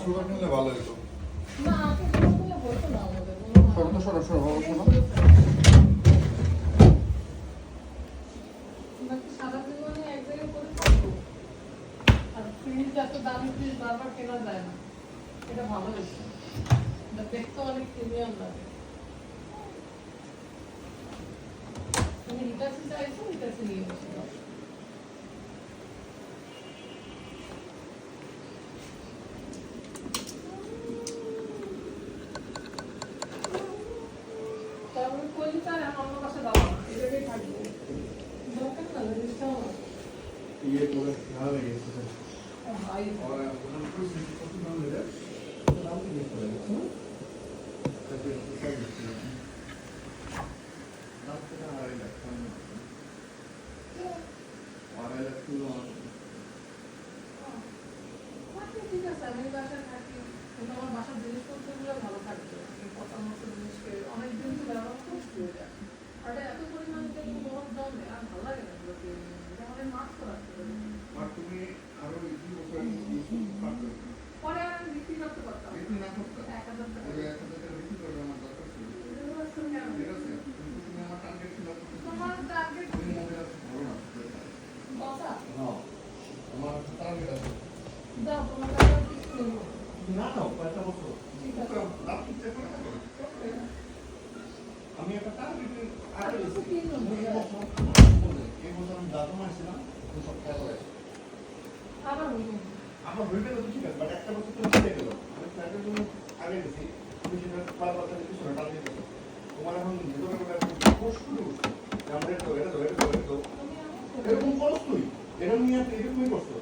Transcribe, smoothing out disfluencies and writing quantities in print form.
Sugar নিলে ভালো হতো। না আগে বলে বলতো না আমাদের সরো তো সরো সরো বাবা শোনো। নাকি সারা জীবনে এক জায়গায় করে থাকবো আর ফ্রিজ এত দামি ফ্রিজ বারবার কেনা যায় না এটা ভালো হয়েছে দেখতে অনেক প্রিমিয়াম লাগে তুমি হিটাচি চাইছো হিটাচি নিয়ে বসে তারপরে কইলি তার অন্য পাশে দাও এই জায়গায় থাকবে দরকার না জিনিসটাও ये पूरा ख्याल है ये सब ভাই और हम कुछ कुछ नाम ले रहे तो नाम भी नहीं पड़ेगा कैसे क्या लिखते हैं नाम तो ना आ रहा है और अलग क्यों ঠিক আছে আমি বাসায় থাকি কিন্তু আমার বাসার জিনিসপত্রগুলো ভালো থাকবে পছন্দ জিনিসকে অনেক দিন তো ব্যবহার করতে হয়ে যায় আর এত পরিমাণে তেল বরফ দাও না আর ভালো লাগে না এগুলোকে আমাদের মাছ তো রাখতে হবে और तुम्हें आरो इतनी बड़ा काट दो পরে আর আমি বিক্রি করতে পারতাম इतनी ना करता 1000 টাকা ये ऐसा तो बिक्री कर रहा हूं दरकार से ठीक है तुम्हें हमारा टारगेट ছিল তোমার টার্গেট তুমি আমাদের ভালো না বসা হ্যাঁ আমার টার্গেট আছে দাও তোমার টাকা কিছু নেব না না পয়সা বসো ঠিক আছে লাভ করতে পারো আমি একটা টার্গেট আর কিছু কিনো এই বছর আমি দাদু মারছিলাম তো সব টাকা লাগে আবার বলুন আমার হইবে তো ঠিক আছে বাট একটা বছর তো মিটে গেল আমি ফ্ল্যাটের জন্য আগে গেছি তুমি সেটা পার বছর কিছু না টার্গেট আছে তোমার এখন ভেতরে পোস্ট করে বসছো আমরা এটা এরকম করছ তুই এটা নিয়ে এরকমই করছো